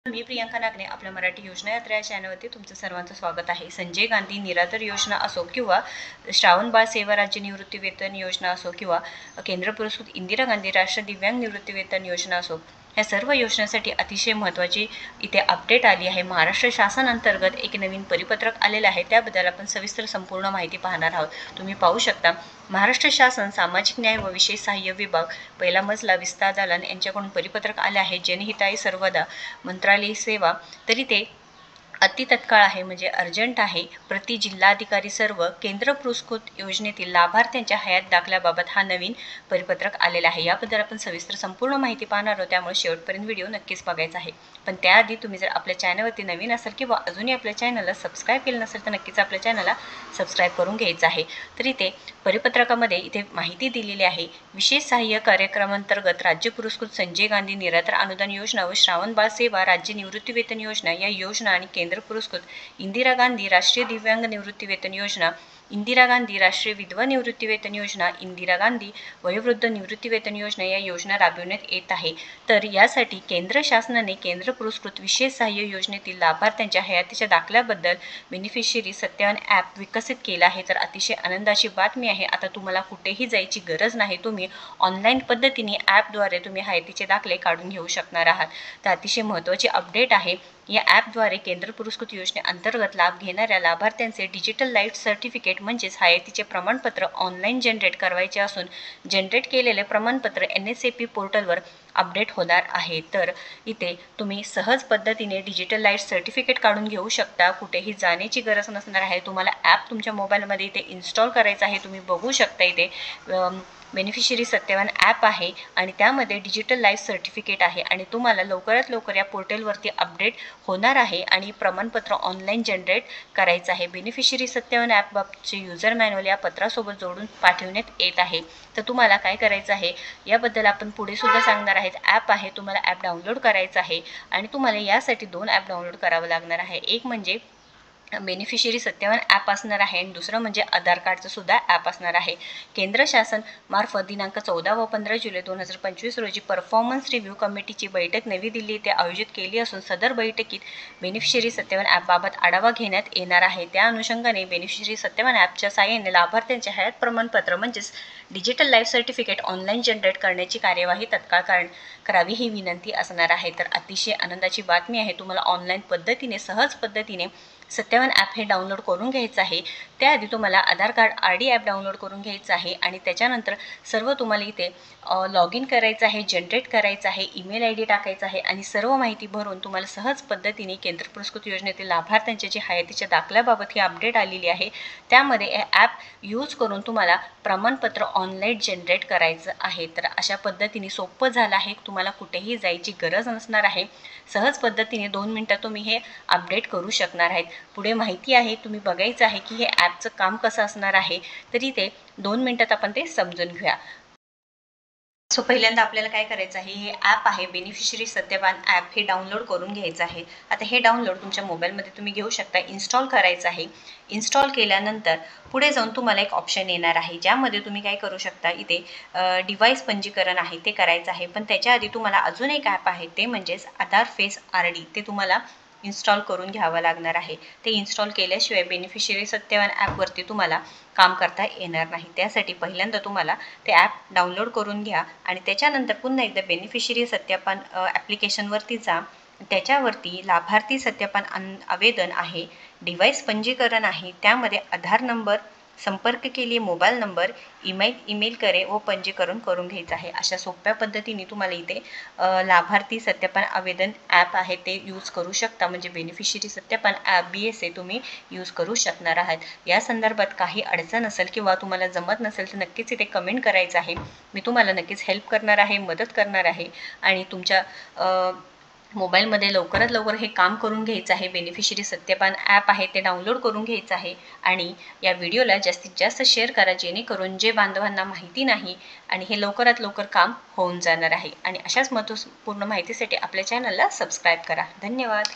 मी प्रियांका नागने आपल्या मराठी योजना यात्रा या चॅनलवरती तुमचं सर्वांचं स्वागत आहे। संजय गांधी निराधार योजना असो किंवा श्रावण बाळ सेवा राज्य निवृत्ती वेतन योजना असो किंवा केंद्र पुरस्कृत इंदिरा गांधी राष्ट्रीय दिव्यांग निवृत्ती वेतन योजना असो, या सर्व योजनांसाठी अतिशय महत्त्वाची इथे अपडेट आली आहे। महाराष्ट्र शासन अंतर्गत एक नवीन परिपत्रक आलेलं आहे, त्याबद्दल आपण सविस्तर संपूर्ण माहिती पाहणार आहोत। तुम्ही पाहू शकता, महाराष्ट्र शासन सामाजिक न्याय व विशेष सहाय्य विभाग पहिला मजला विस्तार दालन यांच्याकडून परिपत्रक आले आहे। जनहिताय सर्वदा मंत्रालयीन सेवा, तरी ते अति तत्काळ आहे, म्हणजे अर्जंट आहे। प्रति जिल्हाधिकारी सर्व केंद्र पुरस्कृत योजनेतील लाभार्थ्यांच्या हयात दाखल्याबाबत हा नवीन परिपत्रक आलेला आहे। याबद्दल आपण सविस्तर संपूर्ण माहिती पाहणार आहोत, त्यामुळे शेवटपर्यंत व्हिडिओ नक्कीच बघायचा आहे। पण त्याआधी तुम्ही जर आपल्या चॅनलवरती नवीन असाल किंवा अजूनही आपल्या चॅनलला सबस्क्राईब केलं नसेल तर नक्कीच आपल्या चॅनलला सबस्क्राईब करून घ्यायचं आहे। तर इथे परिपत्रकामध्ये इथे माहिती दिलेली आहे। विशेष सहाय्य कार्यक्रमांतर्गत राज्य पुरस्कृत संजय गांधी निराधार अनुदान योजना व श्रावण बाळ सेवा राज्य निवृत्ती वेतन योजना या योजना आणि केंद्र पुरस्कृत इंदिरा गांधी राष्ट्रीय दिव्यांग निवृत्ती वेतन योजना, इंदिरा गांधी राष्ट्रीय विधवा निवृत्ती वेतन योजना, इंदिरा गांधी वयोवृद्ध निवृत्ती वेतन योजना या योजना राबविण्यात येत आहे। तर यासाठी केंद्र शासनाने केंद्र पुरस्कृत विशेष सहाय्य योजनेतील लाभार्थ्यांच्या हयातीच्या दाखल्याबद्दल बेनिफिशियरी सत्यावन ॲप विकसित केला आहे। तर अतिशय आनंदाची बातमी आहे, आता तुम्हाला कुठेही जायची गरज नाही, तुम्ही ऑनलाईन पद्धतीने ॲपद्वारे तुम्ही हयातीचे दाखले काढून घेऊ शकणार आहात। तर अतिशय महत्त्वाची अपडेट आहे। या ॲपद्वारे केंद्र पुरस्कृत योजनेअंतर्गत लाभ घेणाऱ्या लाभार्थ्यांचे डिजिटल लाईफ सर्टिफिकेट म्हणजेच हयातीचे प्रमाणपत्र ऑनलाईन जनरेट करायचे असून, जनरेट केलेले प्रमाणपत्र NSAP पोर्टलवर अपडेट होणार आहे। तर इथे तुम्ही सहज पद्धतीने डिजिटल लाईफ सर्टिफिकेट काढून घेऊ शकता, कुठेही जाण्याची गरज नसणार आहे। तुम्हाला ॲप तुमच्या मोबाईलमध्ये इथे इन्स्टॉल करायचं आहे। तुम्ही बघू शकता इथे बेनिफिशियरी सत्यावन ॲप आहे आणि त्यामध्ये डिजिटल लाईफ सर्टिफिकेट आहे आणि तुम्हाला लवकरात लवकर या पोर्टलवरती अपडेट होणार आहे आणि प्रमाणपत्र ऑनलाईन जनरेट करायचं आहे। बेनिफिशियरी सत्यावन ॲपबाबतचे युजर मॅन्युअल या पत्रासोबत जोडून पाठवण्यात येत आहे। तर तुम्हाला काय करायचं आहे याबद्दल आपण पुढे सुद्धा सांगणार आहेत। ॲप आहे, तुम्हाला ॲप डाउनलोड करायचं आहे आणि तुम्हाला यासाठी 2 ॲप डाउनलोड करावं लागणार आहे। एक म्हणजे बेनिफिशियरी सत्यावन ॲप असणार आहे आणि दुसरं म्हणजे आधार कार्डचं सुद्धा ॲप असणार आहे। केंद्र शासन मार्फत दिनांक 14 व 15 जुलै 2025 रोजी परफॉर्मन्स रिव्ह्यू कमिटीची बैठक नवी दिल्ली येथे आयोजित केली असून, सदर बैठकीत बेनिफिशियरी सत्यावन ॲपबाबत आढावा घेण्यात येणार आहे। त्या अनुषंगाने बेनिफिशियरी सत्यावन ॲपच्या साहाय्याने लाभार्थ्यांचे हयात प्रमाणपत्र म्हणजेच digital life certificate online generate करण्याची कार्यवाही तत्काळ करावी ही विनंती असणार आहे। तर अतिशय आनंदाची बातमी आहे, तुम्हाला ऑनलाईन पद्धतीने सहज पद्धतीने सत्यावन ॲप हे डाउनलोड करून घ्यायचं आहे। त्याआधी तुम्हाला आधार कार्ड RD ॲप डाउनलोड करून घ्यायचं आहे आणि त्याच्यानंतर सर्व तुम्हाला इथे लॉग इन करायचं आहे, जनरेट करायचं आहे, ईमेल ID टाकायचा आहे आणि सर्व माहिती भरून तुम्हाला सहज पद्धतीने केंद्र पुरस्कृत योजनेतील लाभार्थ्यांच्या जी हयातीच्या दाखल्याबाबत ही अपडेट आलेली आहे, त्यामध्ये हे ॲप यूज करून तुम्हाला प्रमाणपत्र ऑनलाईन जनरेट करायचं आहे। तर अशा पद्धतीने सोपं झालं आहे, तुम्हाला कुठेही जायची गरज नसणार आहे। सहज पद्धतीने 2 मिनिटात तुम्ही हे अपडेट करू शकणार आहेत। पुढे माहिती आहे, तुम्ही बघायचं आहे की हे ॲपचं काम कसं असणार आहे, तरी ते 2 मिनिटात आपण ते समजून घेऊया। सो पहिल्यांदा आपल्याला काय करायचं आहे, हे ॲप आहे बेनिफिशियरी सत्यावन ॲप हे डाउनलोड करून घ्यायचं आहे। आता हे डाउनलोड तुमच्या मोबाईलमध्ये तुम्ही घेऊ शकता, इन्स्टॉल करायचं आहे। इन्स्टॉल केल्यानंतर पुढे जाऊन तुम्हाला एक ऑप्शन येणार आहे, ज्यामध्ये तुम्ही काय करू शकता, इथे डिव्हाइस पंजीकरण आहे ते करायचं आहे। पण त्याच्या आधी तुम्हाला अजून एक ॲप आहे, ते म्हणजेच आधार फेस RD, ते तुम्हाला इन्स्टॉल करून घ्यावं लागणार आहे। ते इन्स्टॉल केल्याशिवाय बेनिफिशियरी सत्यावन ॲपवरती तुम्हाला काम करता येणार नाही। त्यासाठी पहिल्यांदा तुम्हाला ते ॲप डाउनलोड करून घ्या आणि त्याच्यानंतर पुन्हा एकदा बेनिफिशियरी सत्यापन ॲप्लिकेशनवरती जा। त्याच्यावरती लाभार्थी सत्यापन आवेदन आहे, डिव्हाइस पंजीकरण आहे, त्यामध्ये आधार नंबर, संपर्क केली मोबाईल नंबर, ईमेल करे व पंजीकरण करून घ्यायचं आहे। अशा सोप्या पद्धतीने तुम्हाला इथे लाभार्थी सत्यापन आवेदन ॲप आहे ते यूज करू शकता, म्हणजे बेनिफिशियरी सत्यापन ॲप BSA तुम्ही यूज करू शकणार आहात। या संदर्भात काही अडचण असेल किंवा तुम्हाला जमत नसेल तर नक्कीच इथे कमेंट करायचं आहे, मी तुम्हाला नक्कीच हेल्प करणार आहे, मदत करणार आहे आणि तुमच्या मोबाईलमध्ये लवकरात लवकर हे काम करून घ्यायचं आहे। बेनिफिशियरी सत्यापन ॲप आहे ते डाउनलोड करून घ्यायचं आहे आणि या व्हिडिओला जास्तीत जास्त शेअर करा, जेणेकरून जे बांधवांना माहिती नाही आणि हे लवकरात लवकर काम होऊन जाणार आहे। आणि अशाच महत्त्वपूर्ण माहितीसाठी आपल्या चॅनलला सबस्क्राईब करा। धन्यवाद।